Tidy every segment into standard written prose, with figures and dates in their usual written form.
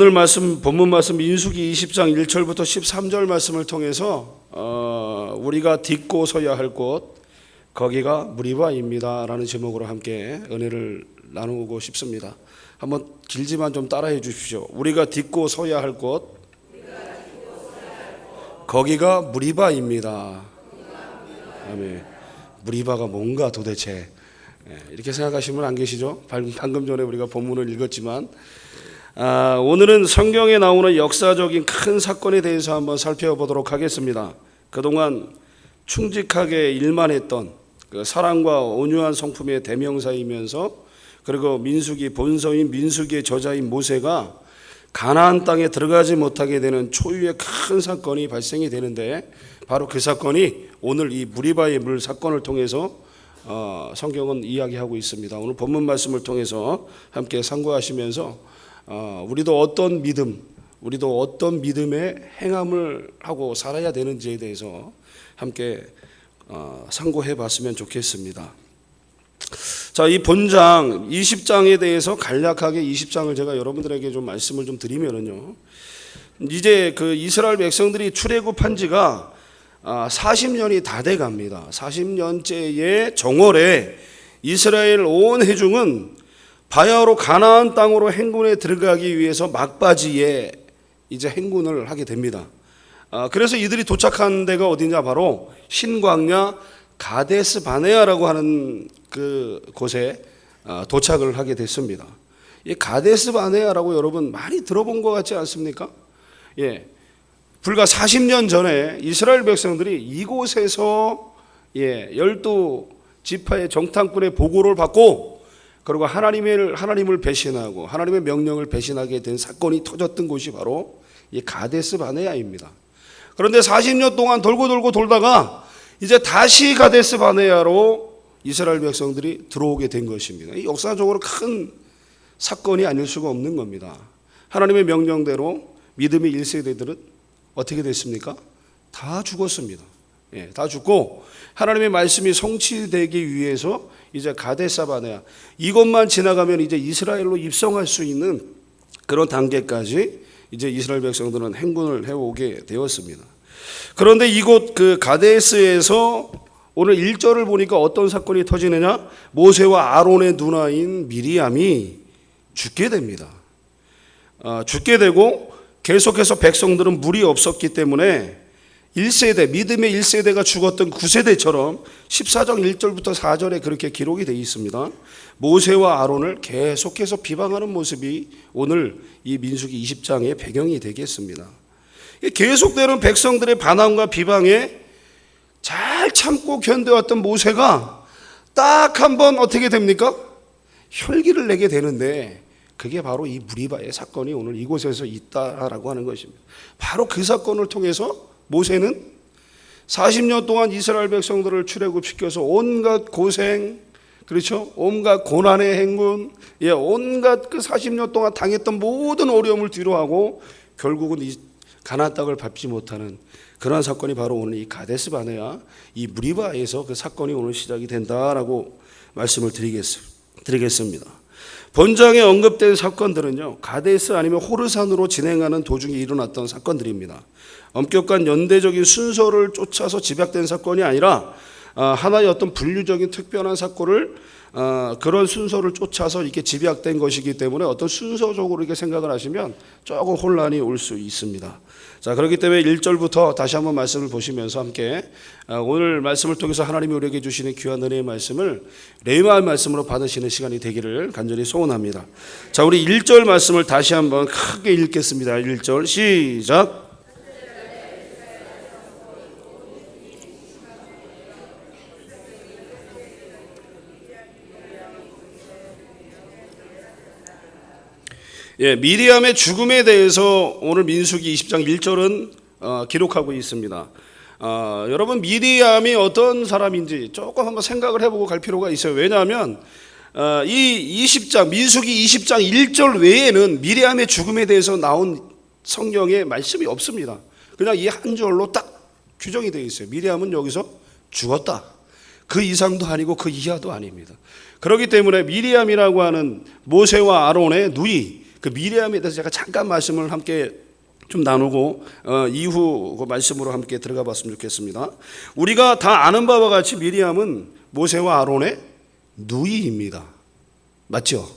오늘 말씀, 본문 말씀 민수기 20장 1절부터 13절 말씀을 통해서 우리가 딛고 서야 할 곳, 거기가 무리바입니다 라는 제목으로 함께 은혜를 나누고 싶습니다. 한번 길지만 좀 따라해 주십시오. 우리가 딛고 서야 할 곳, 거기가 무리바입니다. 아멘. 무리바가 뭔가 도대체, 이렇게 생각하시는 분 안 계시죠? 방금 전에 우리가 본문을 읽었지만 오늘은 성경에 나오는 역사적인 큰 사건에 대해서 한번 살펴보도록 하겠습니다. 그동안 충직하게 일만 했던 그 사랑과 온유한 성품의 대명사이면서, 그리고 민수기 본서인 민수기의 저자인 모세가 가나안 땅에 들어가지 못하게 되는 초유의 큰 사건이 발생이 되는데, 바로 그 사건이 오늘 이 무리바의 물 사건을 통해서 성경은 이야기하고 있습니다. 오늘 본문 말씀을 통해서 함께 상고하시면서 우리도 어떤 믿음의 행함을 하고 살아야 되는지에 대해서 함께 상고해 봤으면 좋겠습니다. 자, 이 본장 20장에 대해서 간략하게 20장을 제가 여러분들에게 좀 말씀을 좀 드리면은요, 이제 그 이스라엘 백성들이 출애굽한 지가 40년이 다 돼 갑니다. 40년째의 정월에 이스라엘 온 회중은 바야흐로 가나안 땅으로 행군에 들어가기 위해서 막바지에 이제 행군을 하게 됩니다. 그래서 이들이 도착한 데가 어디냐, 바로 신광야 가데스 바네아라고 하는 그 곳에 도착을 하게 됐습니다. 이 가데스 바네아라고 여러분 많이 들어본 것 같지 않습니까? 예, 불과 40년 전에 이스라엘 백성들이 이곳에서 12지파의 정탐꾼의 보고를 받고, 그리고 하나님을 배신하고 하나님의 명령을 배신하게 된 사건이 터졌던 곳이 바로 이 가데스 바네아입니다. 그런데 40년 동안 돌고 돌다가 이제 다시 가데스 바네아로 이스라엘 백성들이 들어오게 된 것입니다. 이 역사적으로 큰 사건이 아닐 수가 없는 겁니다. 하나님의 명령대로 믿음의 1세대들은 어떻게 됐습니까? 다 죽었습니다. 다 죽고 하나님의 말씀이 성취되기 위해서 이제 가데스 바네아, 이곳만 지나가면 이제 이스라엘로 입성할 수 있는 그런 단계까지 이제 이스라엘 백성들은 행군을 해오게 되었습니다. 그런데 이곳 그 가데스에서 오늘 1절을 보니까 어떤 사건이 터지느냐, 모세와 아론의 누나인 미리암이 죽게 됩니다. 죽게 되고, 계속해서 백성들은 물이 없었기 때문에 1세대, 믿음의 1세대가 죽었던 9세대처럼 14장 1절부터 4절에 그렇게 기록이 되어 있습니다. 모세와 아론을 계속해서 비방하는 모습이 오늘 이 민수기 20장의 배경이 되겠습니다. 계속되는 백성들의 반항과 비방에 잘 참고 견뎌왔던 모세가 딱 한번 어떻게 됩니까? 혈기를 내게 되는데, 그게 바로 이 무리바의 사건이 오늘 이곳에서 있다라고 하는 것입니다. 바로 그 사건을 통해서 모세는 40년 동안 이스라엘 백성들을 출애굽시켜서 온갖 고생, 그렇죠? 온갖 고난의 행군, 온갖 그 40년 동안 당했던 모든 어려움을 뒤로하고 결국은 이 가나안 땅을 밟지 못하는 그러한 사건이 바로 오늘 이 가데스 바네아, 이 무리바에서 그 사건이 오늘 시작이 된다라고 말씀을 드리겠습니다. 본장에 언급된 사건들은요, 가데스 아니면 호르산으로 진행하는 도중에 일어났던 사건들입니다. 엄격한 연대적인 순서를 쫓아서 집약된 사건이 아니라 하나의 어떤 분류적인 특별한 사건을 그런 순서를 쫓아서 이렇게 집약된 것이기 때문에 어떤 순서적으로 이렇게 생각을 하시면 조금 혼란이 올 수 있습니다. 자, 그렇기 때문에 1절부터 다시 한번 말씀을 보시면서 함께 오늘 말씀을 통해서 하나님이 우리에게 주시는 귀한 은혜의 말씀을 레위마의 말씀으로 받으시는 시간이 되기를 간절히 소원합니다. 자, 우리 1절 말씀을 다시 한번 크게 읽겠습니다. 1절 시작. 미리암의 죽음에 대해서 오늘 민수기 20장 1절은 기록하고 있습니다. 여러분, 미리암이 어떤 사람인지 조금 한번 생각을 해보고 갈 필요가 있어요. 왜냐하면 이 20장, 민수기 20장 1절 외에는 미리암의 죽음에 대해서 나온 성경에 말씀이 없습니다. 그냥 이 한 절로 딱 규정이 되어 있어요. 미리암은 여기서 죽었다. 그 이상도 아니고 그 이하도 아닙니다. 그렇기 때문에 미리암이라고 하는 모세와 아론의 누이, 그 미리암에 대해서 제가 잠깐 말씀을 함께 좀 나누고 이후 그 말씀으로 함께 들어가 봤으면 좋겠습니다. 우리가 다 아는 바와 같이 미리암은 모세와 아론의 누이입니다. 맞죠?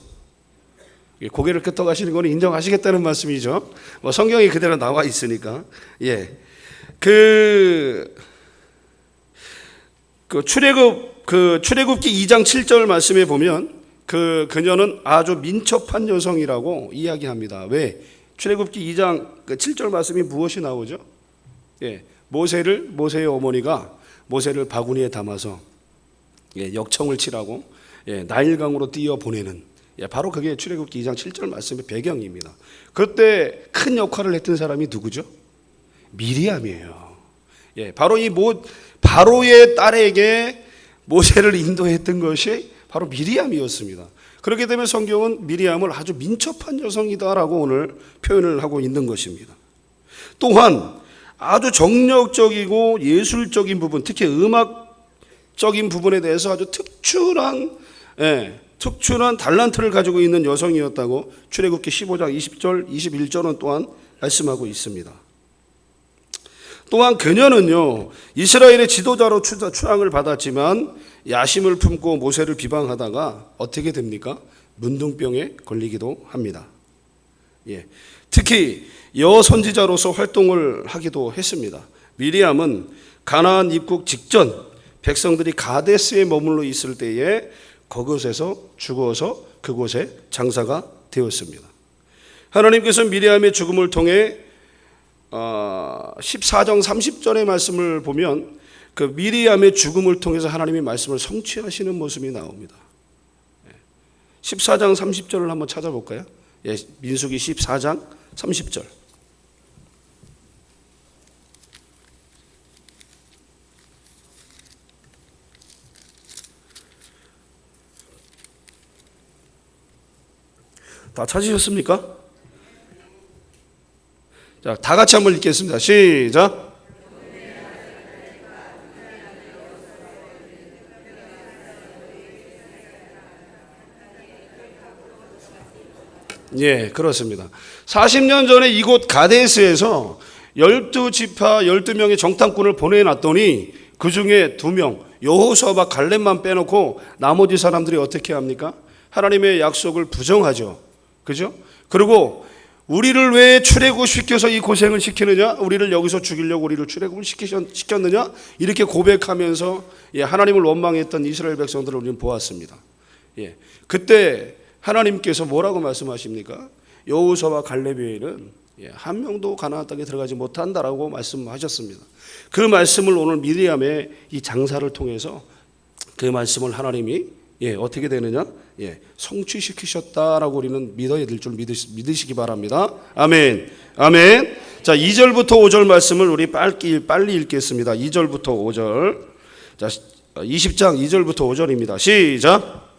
고개를 끄덕하시는 건 인정하시겠다는 말씀이죠. 뭐 성경이 그대로 나와 있으니까. 예. 출애굽기 2장 7절 말씀에 보면 그녀는 아주 민첩한 여성이라고 이야기합니다. 왜? 출애굽기 2장 7절 말씀이 무엇이 나오죠? 예. 모세의 어머니가 모세를 바구니에 담아서 역청을 치라고 나일강으로 띄어 보내는, 바로 그게 출애굽기 2장 7절 말씀의 배경입니다. 그때 큰 역할을 했던 사람이 누구죠? 미리암이에요. 바로 이 바로의 딸에게 모세를 인도했던 것이 바로 미리암이었습니다. 그렇기 때문에 성경은 미리암을 아주 민첩한 여성이다라고 오늘 표현을 하고 있는 것입니다. 또한 아주 정력적이고 예술적인 부분, 특히 음악적인 부분에 대해서 아주 특출한 달란트를 가지고 있는 여성이었다고 출애굽기 15장 20절, 21절은 또한 말씀하고 있습니다. 또한 그녀는요, 이스라엘의 지도자로 추앙을 받았지만 야심을 품고 모세를 비방하다가 어떻게 됩니까? 문둥병에 걸리기도 합니다. 특히 여선지자로서 활동을 하기도 했습니다. 미리암은 가나안 입국 직전 백성들이 가데스에 머물러 있을 때에 그곳에서 죽어서 그곳에 장사가 되었습니다. 하나님께서 미리암의 죽음을 통해 14장 30절의 말씀을 보면 그 미리암의 죽음을 통해서 하나님의 말씀을 성취하시는 모습이 나옵니다. 14장 30절을 한번 찾아볼까요? 민수기 14장 30절. 다 찾으셨습니까? 자, 다 같이 한번 읽겠습니다. 시작. 그렇습니다. 40년 전에 이곳 가데스에서 12지파 12명의 정탐꾼을 보내놨더니 그 중에 2명, 여호수아와 갈렙만 빼놓고 나머지 사람들이 어떻게 합니까? 하나님의 약속을 부정하죠. 그죠? 그리고 우리를 왜 출애굽시켜서 이 고생을 시키느냐? 우리를 여기서 죽이려고 우리를 출애굽을 시켰느냐? 이렇게 고백하면서 하나님을 원망했던 이스라엘 백성들을 우리는 보았습니다. 그때 하나님께서 뭐라고 말씀하십니까? 여호수아와 갈렙 외에는 한 명도 가나안 땅에 들어가지 못한다라고 말씀하셨습니다. 그 말씀을 오늘 미리암의 이 장사를 통해서 그 말씀을 하나님이 어떻게 되느냐? 성취시키셨다라고 우리는 믿어야 될 줄 믿으시기 바랍니다. 아멘. 아멘. 자, 2절부터 5절 말씀을 우리 빨리 읽겠습니다. 2절부터 5절. 자, 20장 2절부터 5절입니다. 시작.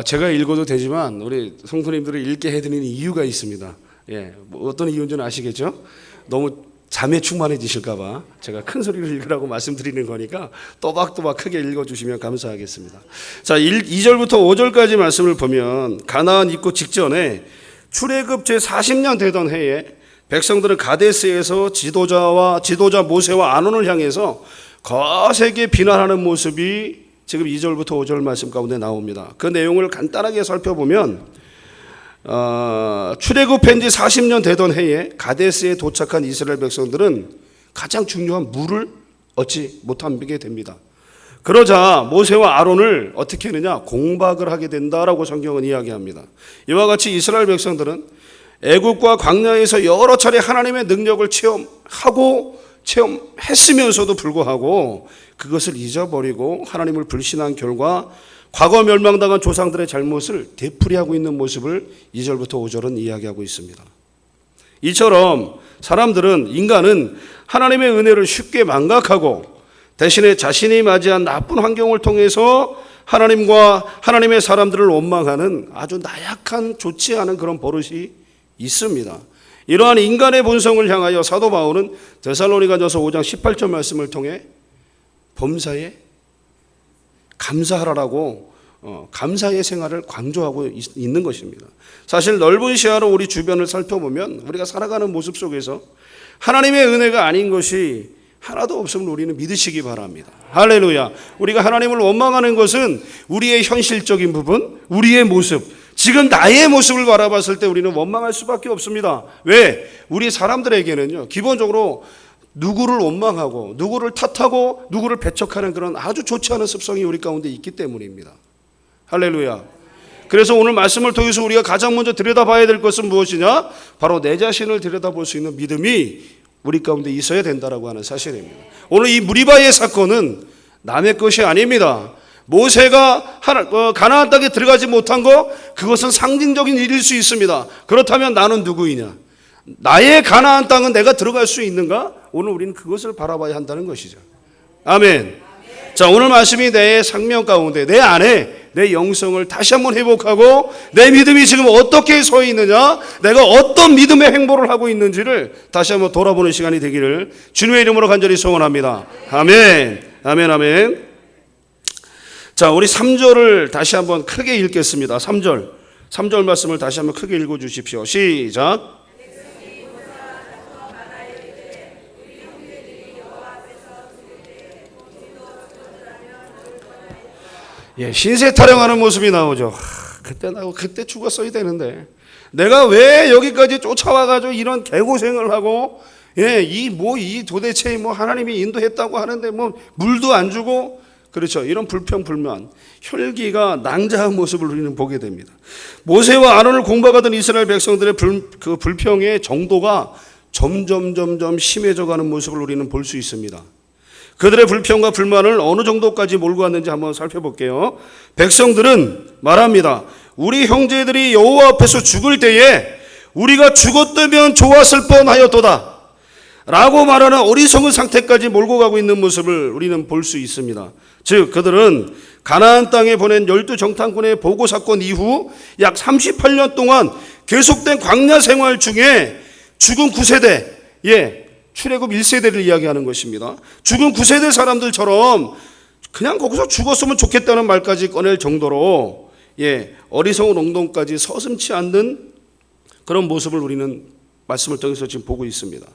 제가 읽어도 되지만 우리 성도님들을 읽게 해드리는 이유가 있습니다. 뭐 어떤 이유인지는 아시겠죠? 너무 잠에 충만해지실까봐 제가 큰 소리로 읽으라고 말씀드리는 거니까 또박또박 크게 읽어주시면 감사하겠습니다. 자, 2절부터 5절까지 말씀을 보면 가나안 입국 직전에 출애굽 제40년 되던 해에 백성들은 가데스에서 지도자 모세와 아론을 향해서 거세게 비난하는 모습이 지금 2절부터 5절 말씀 가운데 나옵니다. 그 내용을 간단하게 살펴보면 출애굽한 지 40년 되던 해에 가데스에 도착한 이스라엘 백성들은 가장 중요한 물을 얻지 못하게 됩니다. 그러자 모세와 아론을 어떻게 하느냐? 공박을 하게 된다라고 성경은 이야기합니다. 이와 같이 이스라엘 백성들은 애국과 광야에서 여러 차례 하나님의 능력을 체험했으면서도 불구하고 그것을 잊어버리고 하나님을 불신한 결과 과거 멸망당한 조상들의 잘못을 되풀이하고 있는 모습을 2절부터 5절은 이야기하고 있습니다. 이처럼 인간은 하나님의 은혜를 쉽게 망각하고 대신에 자신이 맞이한 나쁜 환경을 통해서 하나님과 하나님의 사람들을 원망하는 아주 나약한 좋지 않은 그런 버릇이 있습니다. 이러한 인간의 본성을 향하여 사도 바울은 데살로니가전서 5장 18절 말씀을 통해 범사에 감사하라고 감사의 생활을 강조하고 있는 것입니다. 사실 넓은 시야로 우리 주변을 살펴보면 우리가 살아가는 모습 속에서 하나님의 은혜가 아닌 것이 하나도 없음을 우리는 믿으시기 바랍니다. 할렐루야. 우리가 하나님을 원망하는 것은 우리의 현실적인 부분, 우리의 모습, 지금 나의 모습을 바라봤을 때 우리는 원망할 수밖에 없습니다. 왜? 우리 사람들에게는요, 기본적으로 누구를 원망하고 누구를 탓하고 누구를 배척하는 그런 아주 좋지 않은 습성이 우리 가운데 있기 때문입니다. 할렐루야. 그래서 오늘 말씀을 통해서 우리가 가장 먼저 들여다봐야 될 것은 무엇이냐? 바로 내 자신을 들여다볼 수 있는 믿음이 우리 가운데 있어야 된다라고 하는 사실입니다. 오늘 이 무리바의 사건은 남의 것이 아닙니다. 모세가 가나안 땅에 들어가지 못한 거, 그것은 상징적인 일일 수 있습니다. 그렇다면 나는 누구이냐? 나의 가나안 땅은 내가 들어갈 수 있는가? 오늘 우리는 그것을 바라봐야 한다는 것이죠. 아멘. 자, 오늘 말씀이 내 생명 가운데, 내 안에 내 영성을 다시 한번 회복하고 내 믿음이 지금 어떻게 서 있느냐, 내가 어떤 믿음의 행보를 하고 있는지를 다시 한번 돌아보는 시간이 되기를 주님의 이름으로 간절히 소원합니다. 아멘. 아멘. 아멘. 자, 우리 3절을 다시 한번 크게 읽겠습니다. 3절 말씀을 다시 한번 크게 읽어 주십시오. 시작. 예, 신세 타령하는 모습이 나오죠. 그때 죽었어야 되는데 내가 왜 여기까지 쫓아와가지고 이런 개고생을 하고, 이 도대체 하나님이 인도했다고 하는데 물도 안 주고, 그렇죠. 이런 불평 불만, 혈기가 낭자한 모습을 우리는 보게 됩니다. 모세와 아론을 공박하던 이스라엘 백성들의 그 불평의 정도가 점점 심해져가는 모습을 우리는 볼 수 있습니다. 그들의 불평과 불만을 어느 정도까지 몰고 왔는지 한번 살펴볼게요. 백성들은 말합니다. 우리 형제들이 여호와 앞에서 죽을 때에 우리가 죽었다면 좋았을 뻔하였도다 라고 말하는 어리석은 상태까지 몰고 가고 있는 모습을 우리는 볼 수 있습니다. 즉 그들은 가나안 땅에 보낸 12 정탐꾼의 보고 사건 이후 약 38년 동안 계속된 광야 생활 중에 죽은 9세대, 출애굽 1세대를 이야기하는 것입니다. 죽은 9세대 사람들처럼 그냥 거기서 죽었으면 좋겠다는 말까지 꺼낼 정도로 어리석은 엉덩까지 서슴지 않는 그런 모습을 우리는 말씀을 통해서 지금 보고 있습니다.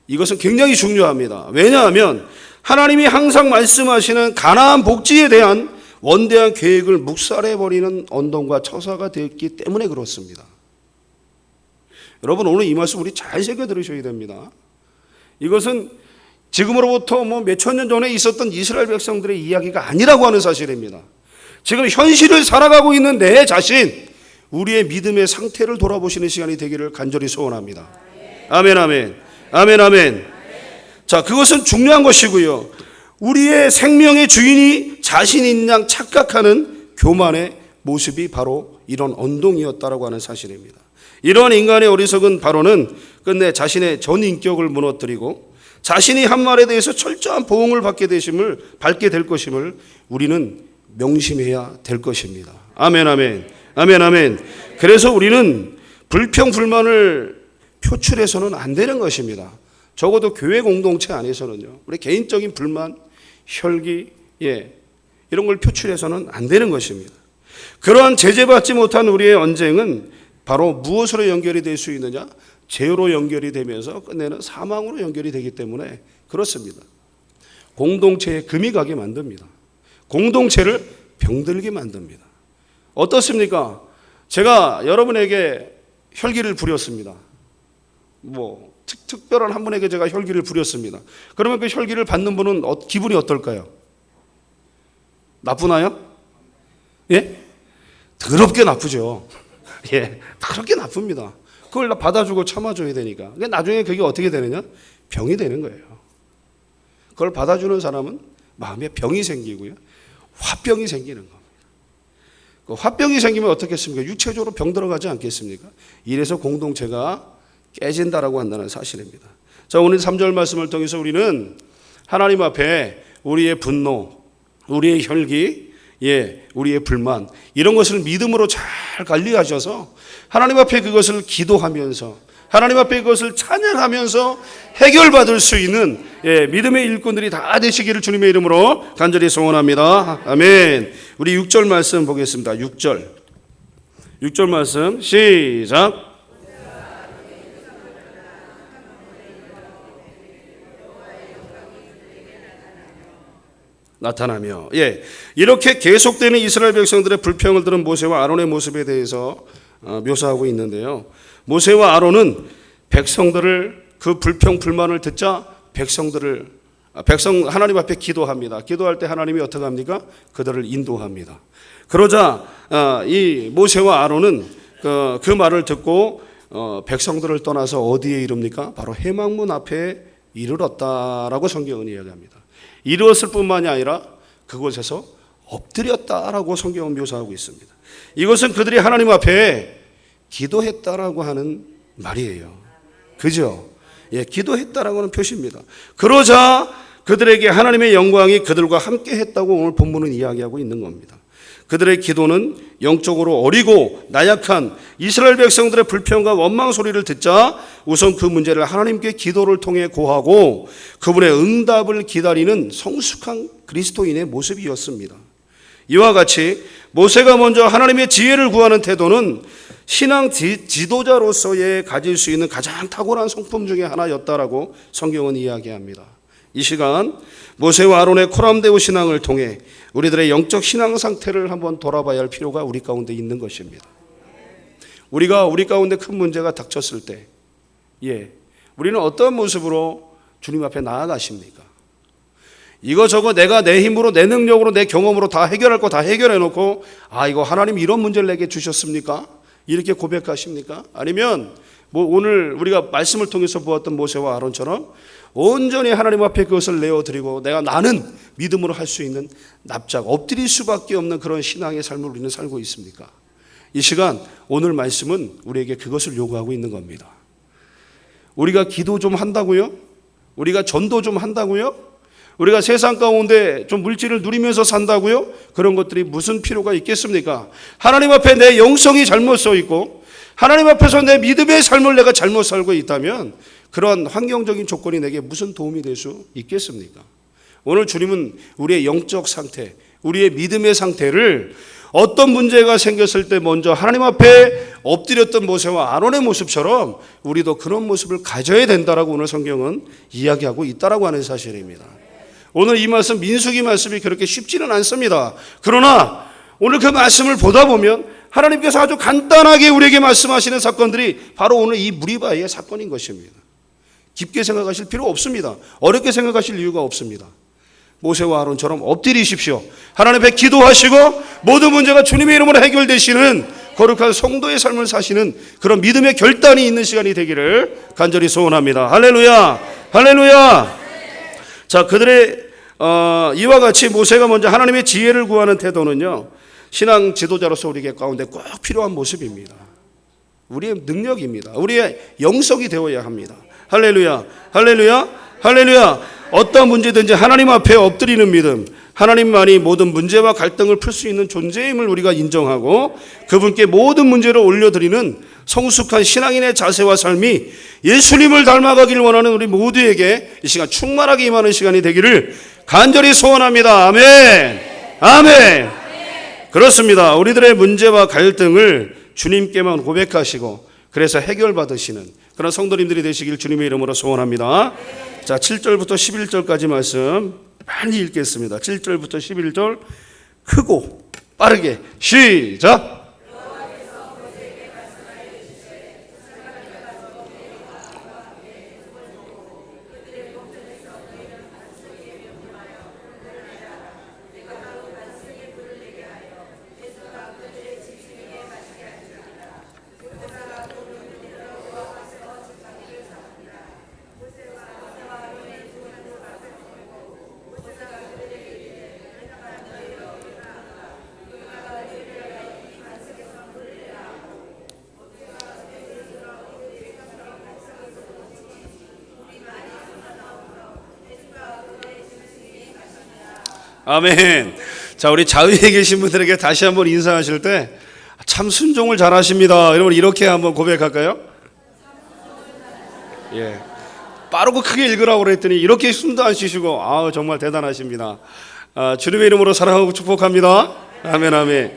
이것은 굉장히 중요합니다. 왜냐하면 하나님이 항상 말씀하시는 가나안 복지에 대한 원대한 계획을 묵살해버리는 언덕과 처사가 되었기 때문에 그렇습니다. 여러분, 오늘 이 말씀 우리 잘 새겨 들으셔야 됩니다. 이것은 지금으로부터 몇천 년 전에 있었던 이스라엘 백성들의 이야기가 아니라고 하는 사실입니다. 지금 현실을 살아가고 있는 내 자신, 우리의 믿음의 상태를 돌아보시는 시간이 되기를 간절히 소원합니다. 아멘, 아멘. 아멘, 아멘. 자, 그것은 중요한 것이고요. 우리의 생명의 주인이 자신인 양 착각하는 교만의 모습이 바로 이런 언동이었다라고 하는 사실입니다. 이런 인간의 어리석은 발언은 끝내 자신의 전 인격을 무너뜨리고 자신이 한 말에 대해서 철저한 보응을 받게 될 것임을 우리는 명심해야 될 것입니다. 아멘, 아멘. 아멘, 아멘. 그래서 우리는 불평, 불만을 표출해서는 안 되는 것입니다. 적어도 교회 공동체 안에서는요, 우리 개인적인 불만, 혈기, 이런 걸 표출해서는 안 되는 것입니다. 그러한 제재받지 못한 우리의 언쟁은 바로 무엇으로 연결이 될 수 있느냐? 죄로 연결이 되면서 끝내는 사망으로 연결이 되기 때문에 그렇습니다. 공동체에 금이 가게 만듭니다. 공동체를 병들게 만듭니다. 어떻습니까? 제가 여러분에게 혈기를 부렸습니다. 특별한 한 분에게 제가 혈기를 부렸습니다. 그러면 그 혈기를 받는 분은 기분이 어떨까요? 나쁘나요? 더럽게 나쁘죠. 더럽게 나쁩니다. 그걸 받아주고 참아줘야 되니까. 나중에 그게 어떻게 되느냐? 병이 되는 거예요. 그걸 받아주는 사람은 마음에 병이 생기고요, 화병이 생기는 겁니다. 그 화병이 생기면 어떻겠습니까? 육체적으로 병 들어가지 않겠습니까? 이래서 공동체가 깨진다라고 한다는 사실입니다. 자, 오늘 3절 말씀을 통해서 우리는 하나님 앞에 우리의 분노, 우리의 혈기, 우리의 불만, 이런 것을 믿음으로 잘 관리하셔서 하나님 앞에 그것을 기도하면서 하나님 앞에 그것을 찬양하면서 해결받을 수 있는 믿음의 일꾼들이 다 되시기를 주님의 이름으로 간절히 소원합니다. 아멘. 우리 6절 말씀 보겠습니다. 6절 말씀 시작. 나타나며. 이렇게 계속되는 이스라엘 백성들의 불평을 들은 모세와 아론의 모습에 대해서 묘사하고 있는데요. 모세와 아론은 백성들을 그 불평 불만을 듣자 백성 하나님 앞에 기도합니다. 기도할 때 하나님이 어떻게 합니까? 그들을 인도합니다. 그러자 이 모세와 아론은 그 말을 듣고 백성들을 떠나서 어디에 이릅니까? 바로 회막문 앞에 이르렀다라고 성경은 이야기합니다. 이루었을 뿐만이 아니라 그곳에서 엎드렸다라고 성경은 묘사하고 있습니다. 이것은 그들이 하나님 앞에 기도했다라고 하는 말이에요. 그죠? 기도했다라고 하는 표시입니다. 그러자 그들에게 하나님의 영광이 그들과 함께 했다고 오늘 본문은 이야기하고 있는 겁니다. 그들의 기도는 영적으로 어리고 나약한 이스라엘 백성들의 불평과 원망 소리를 듣자 우선 그 문제를 하나님께 기도를 통해 고하고 그분의 응답을 기다리는 성숙한 그리스도인의 모습이었습니다. 이와 같이 모세가 먼저 하나님의 지혜를 구하는 태도는 신앙 지도자로서의 가질 수 있는 가장 탁월한 성품 중에 하나였다라고 성경은 이야기합니다. 이 시간 모세와 아론의 코람데오 신앙을 통해 우리들의 영적 신앙 상태를 한번 돌아봐야 할 필요가 우리 가운데 있는 것입니다. 우리가 우리 가운데 큰 문제가 닥쳤을 때 우리는 어떤 모습으로 주님 앞에 나아가십니까? 이거저거 내가 내 힘으로 내 능력으로 내 경험으로 다 해결할 거 다 해결해 놓고 이거 하나님 이런 문제를 내게 주셨습니까? 이렇게 고백하십니까? 아니면 오늘 우리가 말씀을 통해서 보았던 모세와 아론처럼 온전히 하나님 앞에 그것을 내어드리고 나는 믿음으로 할 수 있는 납작 엎드릴 수밖에 없는 그런 신앙의 삶을 우리는 살고 있습니까? 이 시간 오늘 말씀은 우리에게 그것을 요구하고 있는 겁니다. 우리가 기도 좀 한다고요? 우리가 전도 좀 한다고요? 우리가 세상 가운데 좀 물질을 누리면서 산다고요? 그런 것들이 무슨 필요가 있겠습니까? 하나님 앞에 내 영성이 잘못 서 있고 하나님 앞에서 내 믿음의 삶을 내가 잘못 살고 있다면 그런 환경적인 조건이 내게 무슨 도움이 될 수 있겠습니까? 오늘 주님은 우리의 영적 상태, 우리의 믿음의 상태를 어떤 문제가 생겼을 때 먼저 하나님 앞에 엎드렸던 모세와 아론의 모습처럼 우리도 그런 모습을 가져야 된다라고 오늘 성경은 이야기하고 있다라고 하는 사실입니다. 오늘 이 말씀 민수기 말씀이 그렇게 쉽지는 않습니다. 그러나 오늘 그 말씀을 보다 보면 하나님께서 아주 간단하게 우리에게 말씀하시는 사건들이 바로 오늘 이 무리바의 사건인 것입니다. 깊게 생각하실 필요 없습니다. 어렵게 생각하실 이유가 없습니다. 모세와 아론처럼 엎드리십시오. 하나님 앞에 기도하시고 모든 문제가 주님의 이름으로 해결되시는 거룩한 성도의 삶을 사시는 그런 믿음의 결단이 있는 시간이 되기를 간절히 소원합니다. 할렐루야, 할렐루야. 자, 그들의 이와 같이 모세가 먼저 하나님의 지혜를 구하는 태도는요, 신앙 지도자로서 우리에게 가운데 꼭 필요한 모습입니다. 우리의 능력입니다. 우리의 영성이 되어야 합니다. 할렐루야, 할렐루야, 할렐루야. 어떤 문제든지 하나님 앞에 엎드리는 믿음, 하나님만이 모든 문제와 갈등을 풀 수 있는 존재임을 우리가 인정하고 그분께 모든 문제를 올려드리는 성숙한 신앙인의 자세와 삶이 예수님을 닮아가길 원하는 우리 모두에게 이 시간 충만하게 임하는 시간이 되기를 간절히 소원합니다. 아멘, 아멘. 그렇습니다. 우리들의 문제와 갈등을 주님께만 고백하시고 그래서 해결받으시는 그런 성도님들이 되시길 주님의 이름으로 소원합니다. 자, 7절부터 11절까지 말씀 많이 읽겠습니다. 7절부터 11절 크고 빠르게 시작. 아멘. 자, 우리 좌우에 계신 분들에게 다시 한번 인사하실 때 참 순종을 잘하십니다. 여러분 이렇게 한번 고백할까요? 예. 빠르고 크게 읽으라고 그랬더니 이렇게 숨도 안 쉬시고 정말 대단하십니다. 주님의 이름으로 사랑하고 축복합니다. 아멘 아멘.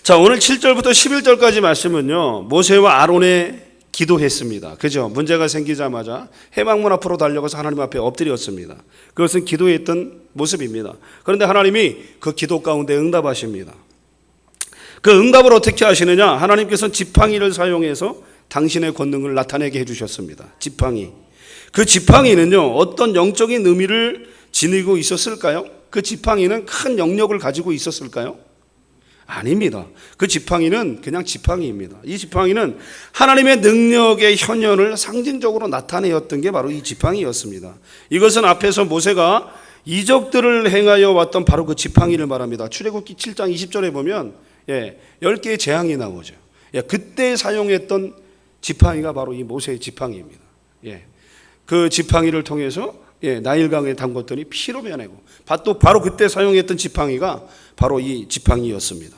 자, 오늘 7절부터 11절까지 말씀은요, 모세와 아론의 기도했습니다. 그죠? 문제가 생기자마자 해방문 앞으로 달려가서 하나님 앞에 엎드렸습니다. 그것은 기도했던 모습입니다. 그런데 하나님이 그 기도 가운데 응답하십니다. 그 응답을 어떻게 하시느냐? 하나님께서는 지팡이를 사용해서 당신의 권능을 나타내게 해주셨습니다. 지팡이. 그 지팡이는요, 어떤 영적인 의미를 지니고 있었을까요? 그 지팡이는 큰 영역을 가지고 있었을까요? 아닙니다. 그 지팡이는 그냥 지팡이입니다. 이 지팡이는 하나님의 능력의 현현을 상징적으로 나타내었던 게 바로 이 지팡이였습니다. 이것은 앞에서 모세가 이적들을 행하여 왔던 바로 그 지팡이를 말합니다. 출애굽기 7장 20절에 보면 10개의 재앙이 나오죠. 그때 사용했던 지팡이가 바로 이 모세의 지팡이입니다. 그 지팡이를 통해서 나일강에 담궜더니 피로 변하고, 또 바로 그때 사용했던 지팡이가 바로 이 지팡이였습니다.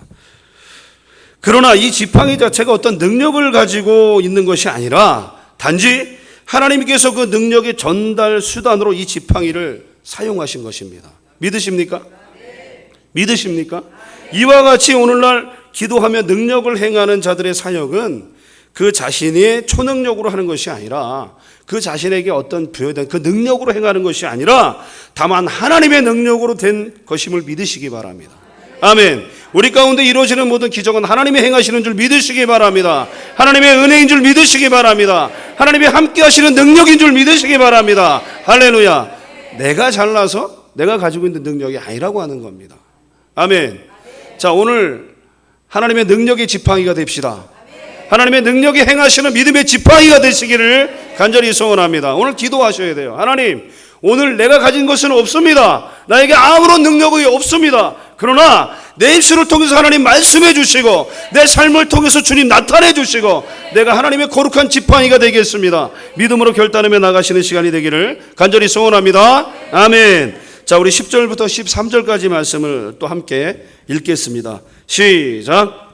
그러나 이 지팡이 자체가 어떤 능력을 가지고 있는 것이 아니라 단지 하나님께서 그 능력의 전달 수단으로 이 지팡이를 사용하신 것입니다. 믿으십니까? 믿으십니까? 이와 같이 오늘날 기도하며 능력을 행하는 자들의 사역은 그 자신이 초능력으로 하는 것이 아니라, 그 자신에게 어떤 부여된 그 능력으로 행하는 것이 아니라 다만 하나님의 능력으로 된 것임을 믿으시기 바랍니다. 아멘. 우리 가운데 이루어지는 모든 기적은 하나님이 행하시는 줄 믿으시기 바랍니다. 하나님의 은혜인 줄 믿으시기 바랍니다. 하나님이 함께 하시는 능력인 줄 믿으시기 바랍니다. 할렐루야. 내가 잘나서 내가 가지고 있는 능력이 아니라고 하는 겁니다. 아멘. 자, 오늘 하나님의 능력의 지팡이가 됩시다. 하나님의 능력이 행하시는 믿음의 지팡이가 되시기를 간절히 소원합니다. 오늘 기도하셔야 돼요. 하나님, 오늘 내가 가진 것은 없습니다. 나에게 아무런 능력이 없습니다. 그러나 내 입술을 통해서 하나님 말씀해 주시고, 내 삶을 통해서 주님 나타내 주시고, 내가 하나님의 거룩한 지팡이가 되겠습니다. 믿음으로 결단하며 나가시는 시간이 되기를 간절히 소원합니다. 아멘. 자, 우리 10절부터 13절까지 말씀을 또 함께 읽겠습니다. 시작.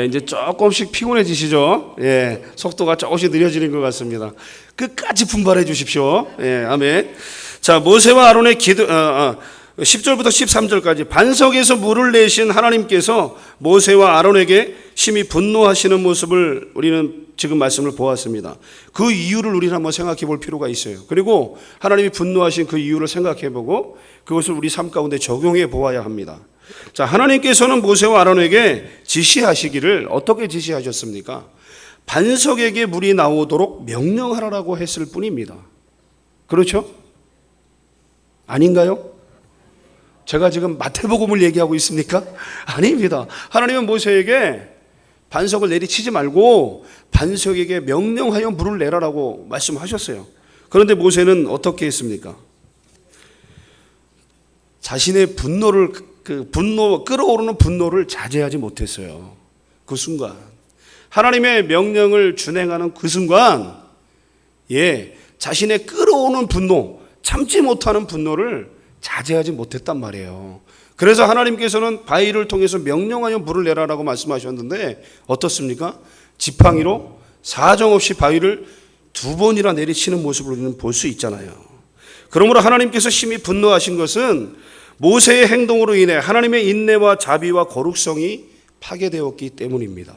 이제 조금씩 피곤해지시죠? 속도가 조금씩 느려지는 것 같습니다. 끝까지 분발해 주십시오. 아멘. 자, 모세와 아론의 기도, 10절부터 13절까지 반석에서 물을 내신 하나님께서 모세와 아론에게 심히 분노하시는 모습을 우리는 지금 말씀을 보았습니다. 그 이유를 우리는 한번 생각해 볼 필요가 있어요. 그리고 하나님이 분노하신 그 이유를 생각해 보고 그것을 우리 삶 가운데 적용해 보아야 합니다. 자, 하나님께서는 모세와 아론에게 지시하시기를 어떻게 지시하셨습니까? 반석에게 물이 나오도록 명령하라고 했을 뿐입니다. 그렇죠? 아닌가요? 제가 지금 마태복음을 얘기하고 있습니까? 아닙니다. 하나님은 모세에게 반석을 내리치지 말고 반석에게 명령하여 물을 내라라고 말씀하셨어요. 그런데 모세는 어떻게 했습니까? 자신의 분노를, 끓어오르는 분노를 자제하지 못했어요. 그 순간 하나님의 명령을 준행하는 그 순간 자신의 끓어오는 분노, 참지 못하는 분노를 자제하지 못했단 말이에요. 그래서 하나님께서는 바위를 통해서 명령하여 물을 내라라고 말씀하셨는데 어떻습니까? 지팡이로 사정없이 바위를 2번이나 내리치는 모습을 우리는 볼 수 있잖아요. 그러므로 하나님께서 심히 분노하신 것은 모세의 행동으로 인해 하나님의 인내와 자비와 거룩성이 파괴되었기 때문입니다.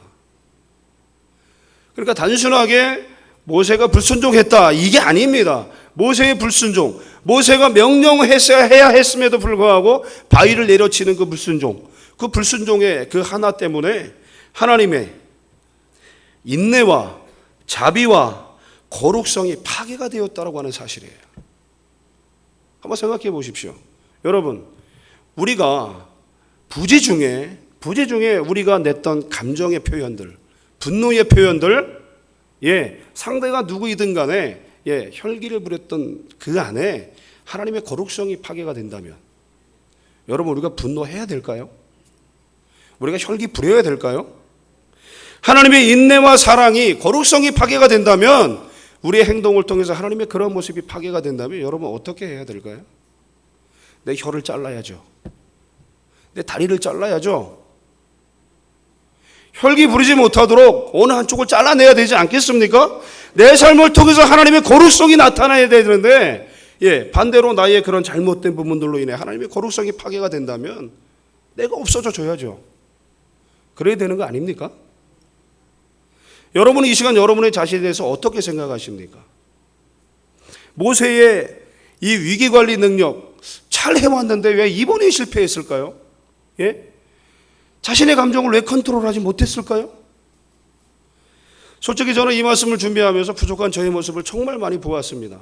그러니까 단순하게 모세가 불순종했다 이게 아닙니다. 모세의 불순종, 모세가 명령해야 했음에도 불구하고 바위를 내려치는 그 불순종, 그 불순종의 그 하나 때문에 하나님의 인내와 자비와 거룩성이 파괴가 되었다고 하는 사실이에요. 한번 생각해 보십시오. 여러분, 우리가 부재 중에 우리가 냈던 감정의 표현들, 분노의 표현들, 상대가 누구이든 간에 혈기를 부렸던 그 안에 하나님의 거룩성이 파괴가 된다면, 여러분, 우리가 분노해야 될까요? 우리가 혈기 부려야 될까요? 하나님의 인내와 사랑이, 거룩성이 파괴가 된다면, 우리의 행동을 통해서 하나님의 그런 모습이 파괴가 된다면 여러분 어떻게 해야 될까요? 내 혀를 잘라야죠. 내 다리를 잘라야죠. 혈기 부리지 못하도록 어느 한쪽을 잘라내야 되지 않겠습니까? 내 삶을 통해서 하나님의 거룩성이 나타나야 되는데, 반대로 나의 그런 잘못된 부분들로 인해 하나님의 거룩성이 파괴가 된다면 내가 없어져 줘야죠. 그래야 되는 거 아닙니까? 여러분은 이 시간 여러분의 자신에 대해서 어떻게 생각하십니까? 모세의 이 위기관리 능력 잘 해왔는데 왜 이번에 실패했을까요? 자신의 감정을 왜 컨트롤하지 못했을까요? 솔직히 저는 이 말씀을 준비하면서 부족한 저의 모습을 정말 많이 보았습니다.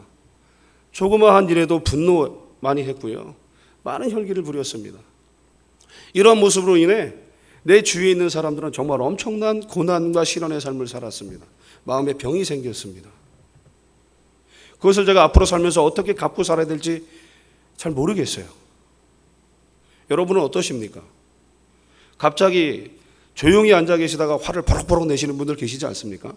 조그마한 일에도 분노 많이 했고요. 많은 혈기를 부렸습니다. 이런 모습으로 인해 내 주위에 있는 사람들은 정말 엄청난 고난과 시련의 삶을 살았습니다. 마음에 병이 생겼습니다. 그것을 제가 앞으로 살면서 어떻게 갚고 살아야 될지 잘 모르겠어요. 여러분은 어떠십니까? 갑자기 조용히 앉아 계시다가 화를 버럭버럭 내시는 분들 계시지 않습니까?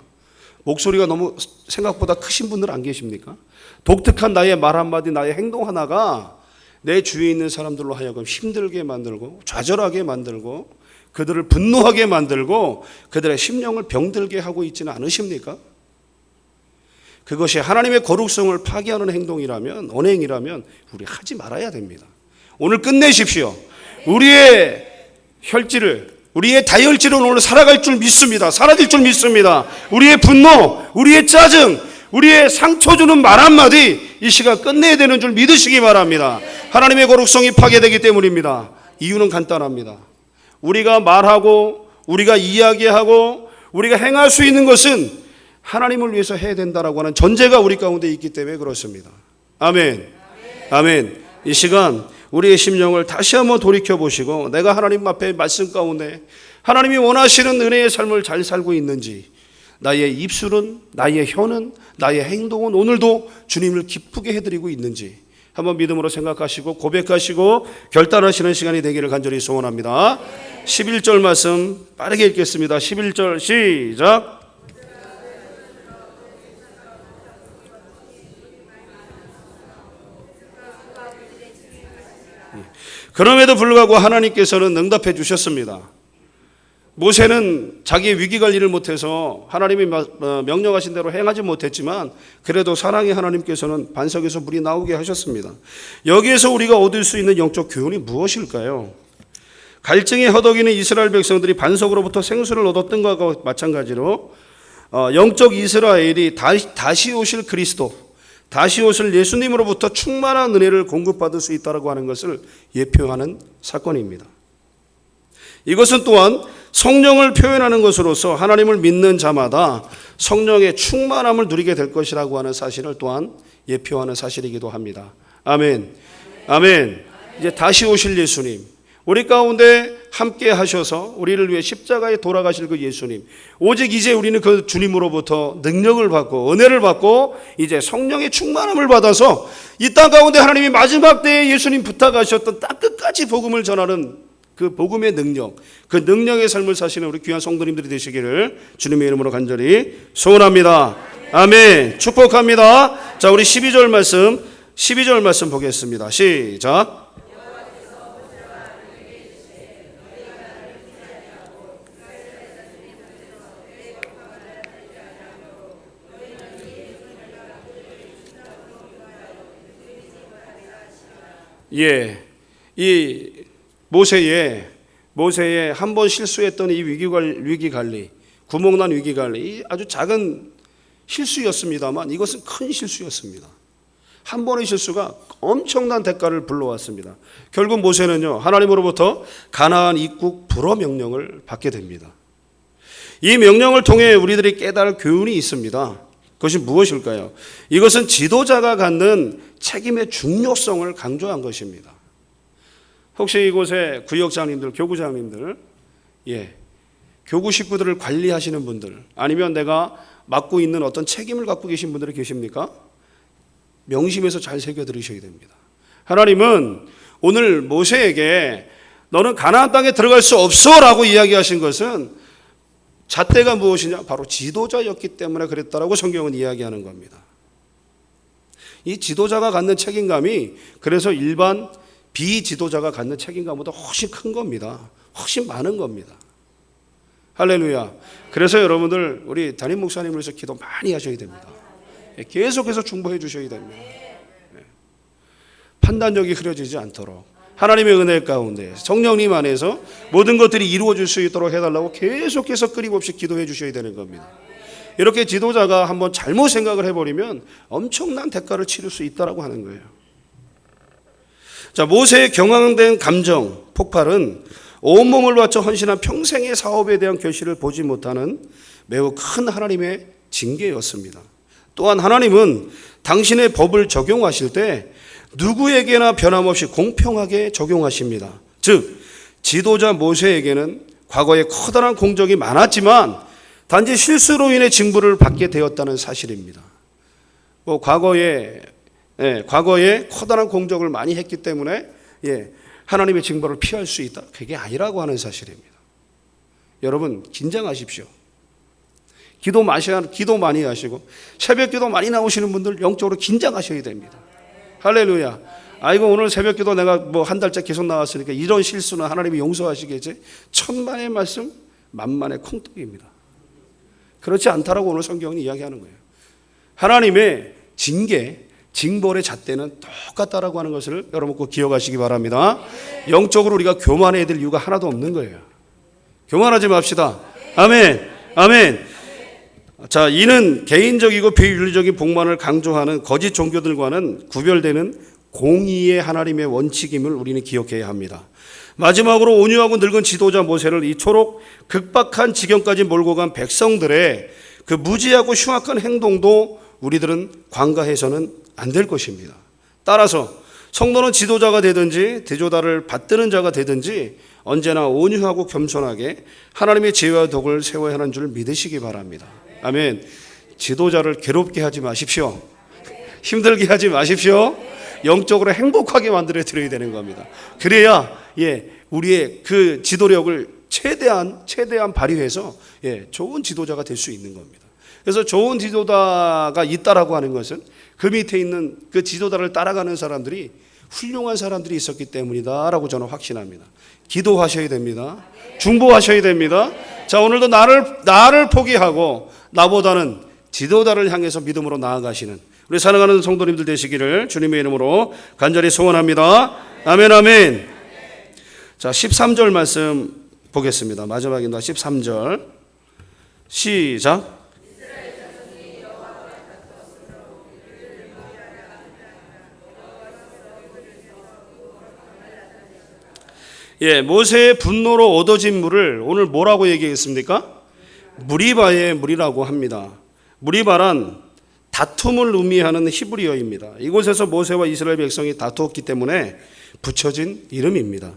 목소리가 너무 생각보다 크신 분들 안 계십니까? 독특한 나의 말 한마디, 나의 행동 하나가 내 주위에 있는 사람들로 하여금 힘들게 만들고 좌절하게 만들고 그들을 분노하게 만들고 그들의 심령을 병들게 하고 있지는 않으십니까? 그것이 하나님의 거룩성을 파괴하는 행동이라면, 언행이라면 우리 하지 말아야 됩니다. 오늘 끝내십시오. 우리의 혈기를, 우리의 다혈질은 오늘 살아갈 줄 믿습니다. 사라질 줄 믿습니다. 우리의 분노, 우리의 짜증, 우리의 상처 주는 말 한마디 이 시간 끝내야 되는 줄 믿으시기 바랍니다. 하나님의 거룩성이 파괴되기 때문입니다. 이유는 간단합니다. 우리가 말하고 우리가 이야기하고 우리가 행할 수 있는 것은 하나님을 위해서 해야 된다라고 하는 전제가 우리 가운데 있기 때문에 그렇습니다. 아멘. 아멘. 이 시간 우리의 심령을 다시 한번 돌이켜보시고 내가 하나님 앞에 말씀 가운데 하나님이 원하시는 은혜의 삶을 잘 살고 있는지, 나의 입술은, 나의 혀는, 나의 행동은 오늘도 주님을 기쁘게 해드리고 있는지 한번 믿음으로 생각하시고 고백하시고 결단하시는 시간이 되기를 간절히 소원합니다. 11절 말씀 빠르게 읽겠습니다. 11절 시작. 그럼에도 불구하고 하나님께서는 응답해 주셨습니다. 모세는 자기의 위기관리를 못해서 하나님이 명령하신 대로 행하지 못했지만 그래도 사랑의 하나님께서는 반석에서 물이 나오게 하셨습니다. 여기에서 우리가 얻을 수 있는 영적 교훈이 무엇일까요? 갈증에 허덕이는 이스라엘 백성들이 반석으로부터 생수를 얻었던 것과 마찬가지로 영적 이스라엘이 다시 오실 그리스도, 다시 오실 예수님으로부터 충만한 은혜를 공급받을 수 있다고 하는 것을 예표하는 사건입니다. 이것은 또한 성령을 표현하는 것으로서 하나님을 믿는 자마다 성령의 충만함을 누리게 될 것이라고 하는 사실을 또한 예표하는 사실이기도 합니다. 아멘. 아멘. 이제 다시 오실 예수님, 우리 가운데 함께 하셔서 우리를 위해 십자가에 돌아가실 그 예수님, 오직 이제 우리는 그 주님으로부터 능력을 받고 은혜를 받고 이제 성령의 충만함을 받아서 이 땅 가운데 하나님이 마지막 때에 예수님 부탁하셨던 딱 끝까지 복음을 전하는 그 복음의 능력, 그 능력의 삶을 사시는 우리 귀한 성도님들이 되시기를 주님의 이름으로 간절히 소원합니다. 아멘. 축복합니다. 자, 우리 12절 말씀 보겠습니다. 시작. 이 모세의 한 번 실수했던 이 위기관리, 구멍난 위기관리, 아주 작은 실수였습니다만 이것은 큰 실수였습니다. 한 번의 실수가 엄청난 대가를 불러왔습니다. 결국 모세는요, 하나님으로부터 가나안 입국 불허 명령을 받게 됩니다. 이 명령을 통해 우리들이 깨달을 교훈이 있습니다. 그것이 무엇일까요? 이것은 지도자가 갖는 책임의 중요성을 강조한 것입니다. 혹시 이곳에 구역장님들, 교구장님들, 교구 식구들을 관리하시는 분들, 아니면 내가 맡고 있는 어떤 책임을 갖고 계신 분들이 계십니까? 명심해서 잘 새겨 들으셔야 됩니다. 하나님은 오늘 모세에게 너는 가나안 땅에 들어갈 수 없어라고 이야기하신 것은 잣대가 무엇이냐? 바로 지도자였기 때문에 그랬다라고 성경은 이야기하는 겁니다. 이 지도자가 갖는 책임감이 그래서 일반 비지도자가 갖는 책임감보다 훨씬 큰 겁니다. 훨씬 많은 겁니다. 할렐루야. 그래서 여러분들 우리 담임 목사님을 위해서 기도 많이 하셔야 됩니다. 계속해서 중보해 주셔야 됩니다. 판단력이 흐려지지 않도록 하나님의 은혜 가운데 성령님 안에서 모든 것들이 이루어질 수 있도록 해달라고 계속해서 끊임없이 기도해 주셔야 되는 겁니다. 이렇게 지도자가 한번 잘못 생각을 해버리면 엄청난 대가를 치를 수 있다라고 하는 거예요. 자, 모세의 경황된 감정 폭발은 온몸을 바쳐 헌신한 평생의 사업에 대한 결실을 보지 못하는 매우 큰 하나님의 징계였습니다. 또한 하나님은 당신의 법을 적용하실 때 누구에게나 변함없이 공평하게 적용하십니다. 즉 지도자 모세에게는 과거에 커다란 공적이 많았지만 단지 실수로 인해 징벌을 받게 되었다는 사실입니다. 과거에 커다란 공적을 많이 했기 때문에 하나님의 징벌을 피할 수 있다. 그게 아니라고 하는 사실입니다. 여러분 긴장하십시오. 기도 많이 하시고 새벽 기도 많이 나오시는 분들 영적으로 긴장하셔야 됩니다. 할렐루야. 아이고 오늘 새벽 기도 내가 한 달째 계속 나왔으니까 이런 실수는 하나님이 용서하시겠지. 천만의 말씀 만만의 콩떡입니다. 그렇지 않다라고 오늘 성경은 이야기하는 거예요. 하나님의 징벌의 잣대는 똑같다라고 하는 것을 여러분 꼭 기억하시기 바랍니다. 영적으로 우리가 교만해야 될 이유가 하나도 없는 거예요. 교만하지 맙시다. 아멘. 아멘. 자, 이는 개인적이고 비윤리적인 복만을 강조하는 거짓 종교들과는 구별되는 공의의 하나님의 원칙임을 우리는 기억해야 합니다. 마지막으로 온유하고 늙은 지도자 모세를 이토록 극박한 지경까지 몰고 간 백성들의 그 무지하고 흉악한 행동도 우리들은 관가해서는 안 될 것입니다. 따라서 성도는 지도자가 되든지 대조다를 받드는 자가 되든지 언제나 온유하고 겸손하게 하나님의 지혜와 덕을 세워야 하는 줄 믿으시기 바랍니다. 아멘. 지도자를 괴롭게 하지 마십시오. 힘들게 하지 마십시오. 영적으로 행복하게 만들어 드려야 되는 겁니다. 그래야 우리의 그 지도력을 최대한 발휘해서 좋은 지도자가 될 수 있는 겁니다. 그래서 좋은 지도자가 있다라고 하는 것은 그 밑에 있는 그 지도자를 따라가는 사람들이 훌륭한 사람들이 있었기 때문이다라고 저는 확신합니다. 기도하셔야 됩니다. 중보하셔야 됩니다. 자, 오늘도 나를 포기하고 나보다는 지도자를 향해서 믿음으로 나아가시는 우리 사랑하는 성도님들 되시기를 주님의 이름으로 간절히 소원합니다. 아멘, 아멘. 자, 13절 말씀 보겠습니다. 마지막입니다. 13절 시작. 모세의 분노로 얻어진 물을 오늘 뭐라고 얘기했습니까? 무리바의 물이라고 합니다. 무리바란 다툼을 의미하는 히브리어입니다. 이곳에서 모세와 이스라엘 백성이 다투었기 때문에 붙여진 이름입니다.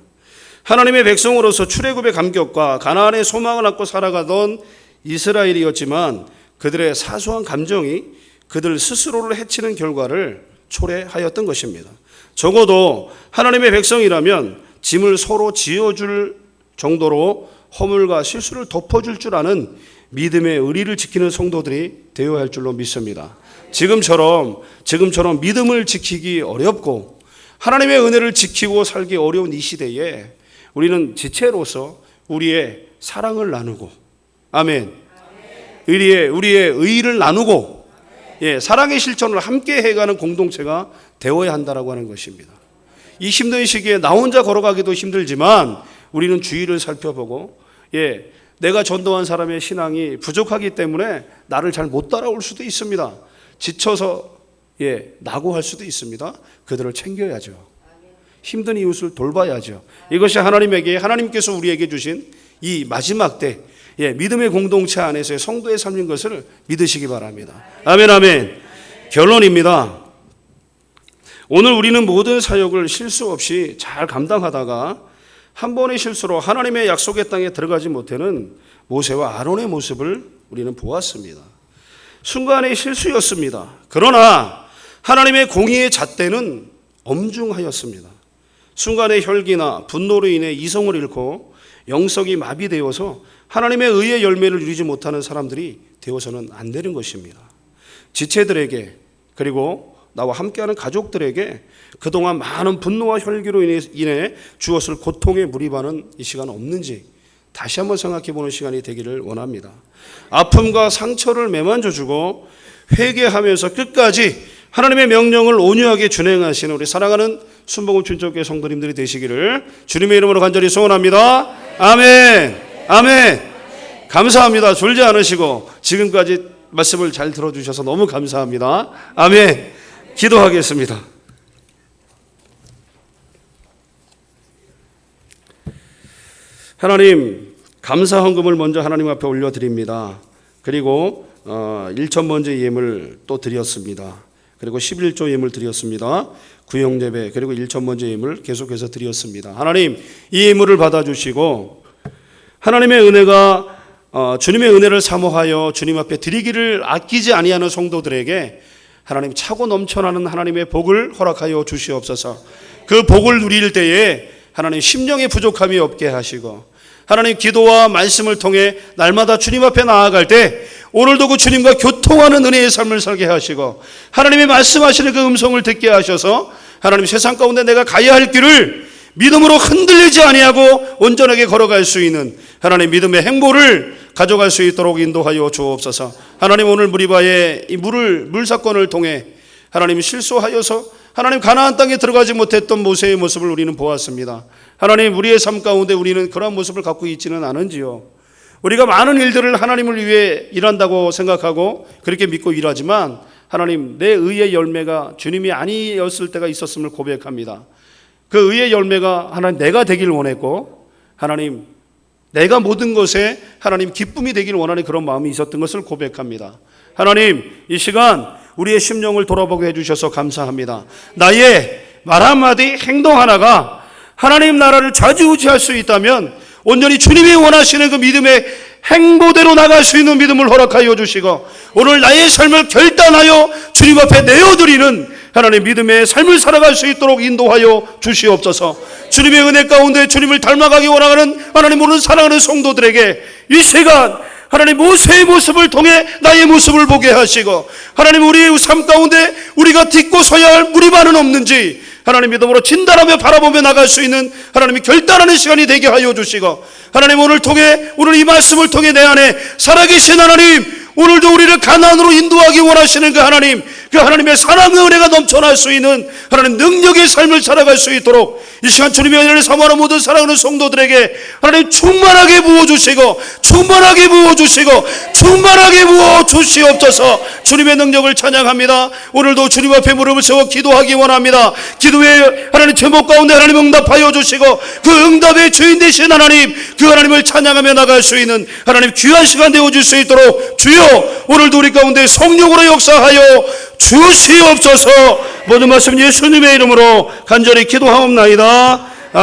하나님의 백성으로서 출애굽의 감격과 가나안의 소망을 안고 살아가던 이스라엘이었지만 그들의 사소한 감정이 그들 스스로를 해치는 결과를 초래하였던 것입니다. 적어도 하나님의 백성이라면 짐을 서로 지어줄 정도로 허물과 실수를 덮어줄 줄 아는 믿음의 의리를 지키는 성도들이 되어야 할 줄로 믿습니다. 지금처럼 믿음을 지키기 어렵고 하나님의 은혜를 지키고 살기 어려운 이 시대에 우리는 지체로서 우리의 사랑을 나누고 아멘. 우리의 의의를 나누고 사랑의 실천을 함께 해가는 공동체가 되어야 한다라고 하는 것입니다. 이 힘든 시기에 나 혼자 걸어가기도 힘들지만 우리는 주위를 살펴보고 내가 전도한 사람의 신앙이 부족하기 때문에 나를 잘 못 따라올 수도 있습니다. 지쳐서 나고 할 수도 있습니다. 그들을 챙겨야죠. 힘든 이웃을 돌봐야죠. 이것이 하나님께서 우리에게 주신 이 마지막 때 믿음의 공동체 안에서의 성도의 삶인 것을 믿으시기 바랍니다. 아멘, 아멘. 결론입니다. 오늘 우리는 모든 사역을 실수 없이 잘 감당하다가 한 번의 실수로 하나님의 약속의 땅에 들어가지 못하는 모세와 아론의 모습을 우리는 보았습니다. 순간의 실수였습니다. 그러나 하나님의 공의의 잣대는 엄중하였습니다. 순간의 혈기나 분노로 인해 이성을 잃고 영성이 마비되어서 하나님의 의의 열매를 누리지 못하는 사람들이 되어서는 안 되는 것입니다. 지체들에게 그리고 나와 함께하는 가족들에게 그동안 많은 분노와 혈기로 인해 주었을 고통에 무립하는 이 시간 없는지 다시 한번 생각해보는 시간이 되기를 원합니다. 아픔과 상처를 매만져주고 회개하면서 끝까지 하나님의 명령을 온유하게 준행하시는 우리 사랑하는 순복음 춘천교회 성도님들이 되시기를 주님의 이름으로 간절히 소원합니다. 아멘. 아멘. 감사합니다. 졸지 않으시고 지금까지 말씀을 잘 들어주셔서 너무 감사합니다. 아멘. 기도하겠습니다. 하나님, 감사 헌금을 먼저 하나님 앞에 올려드립니다. 그리고 1,000번째 예물 또 드렸습니다. 그리고 11조 예물 드렸습니다. 구역예배 그리고 1,000번째 예물 계속해서 드렸습니다. 하나님, 이 예물을 받아주시고 하나님의 은혜가 주님의 은혜를 사모하여 주님 앞에 드리기를 아끼지 아니하는 성도들에게 하나님 차고 넘쳐나는 하나님의 복을 허락하여 주시옵소서. 그 복을 누릴 때에 하나님 심령의 부족함이 없게 하시고 하나님 기도와 말씀을 통해 날마다 주님 앞에 나아갈 때 오늘도 그 주님과 교통하는 은혜의 삶을 살게 하시고 하나님이 말씀하시는 그 음성을 듣게 하셔서 하나님 세상 가운데 내가 가야 할 길을 믿음으로 흔들리지 아니하고 온전하게 걸어갈 수 있는 하나님 믿음의 행보를 가져갈 수 있도록 인도하여 주옵소서. 하나님 오늘 무리바의 이 물 사건을 통해 하나님 실수하여서 하나님 가나안 땅에 들어가지 못했던 모세의 모습을 우리는 보았습니다. 하나님 우리의 삶 가운데 우리는 그러한 모습을 갖고 있지는 않은지요. 우리가 많은 일들을 하나님을 위해 일한다고 생각하고 그렇게 믿고 일하지만 하나님 내 의의 열매가 주님이 아니었을 때가 있었음을 고백합니다. 그 의의 열매가 하나님 내가 되길 원했고 하나님 내가 모든 것에 하나님 기쁨이 되길 원하는 그런 마음이 있었던 것을 고백합니다. 하나님 이 시간 우리의 심령을 돌아보게 해주셔서 감사합니다. 나의 말 한마디 행동 하나가 하나님 나라를 좌지우지할 수 있다면 온전히 주님이 원하시는 그 믿음의 행보대로 나갈 수 있는 믿음을 허락하여 주시고 오늘 나의 삶을 결단하여 주님 앞에 내어드리는 하나님 믿음의 삶을 살아갈 수 있도록 인도하여 주시옵소서. 주님의 은혜 가운데 주님을 닮아가기 원하는 하나님 모든 사랑하는 성도들에게 이 시간 하나님 모세의 모습을 통해 나의 모습을 보게 하시고 하나님 우리의 삶 가운데 우리가 딛고 서야 할 무리만은 없는지 하나님 믿음으로 진단하며 바라보며 나갈 수 있는 하나님이 결단하는 시간이 되게 하여 주시고 하나님 오늘 이 말씀을 통해 내 안에 살아계신 하나님 오늘도 우리를 가나안으로 인도하기 원하시는 그 하나님 그 하나님의 사랑의 은혜가 넘쳐날 수 있는 하나님 능력의 삶을 살아갈 수 있도록 이 시간 주님의 은혜를 사모하는 모든 사랑하는 성도들에게 하나님 충만하게 부어주시고 충만하게 부어주시옵소서. 주님의 능력을 찬양합니다. 오늘도 주님 앞에 무릎을 세워 기도하기 원합니다. 기도의 하나님 제목 가운데 하나님 응답하여 주시고 그 응답의 주인 되신 하나님 그 하나님을 찬양하며 나갈 수 있는 하나님 귀한 시간 되어줄 수 있도록 주여 오늘도 우리 가운데 성령으로 역사하여 주시옵소서. 모든 말씀 예수님의 이름으로 간절히 기도하옵나이다.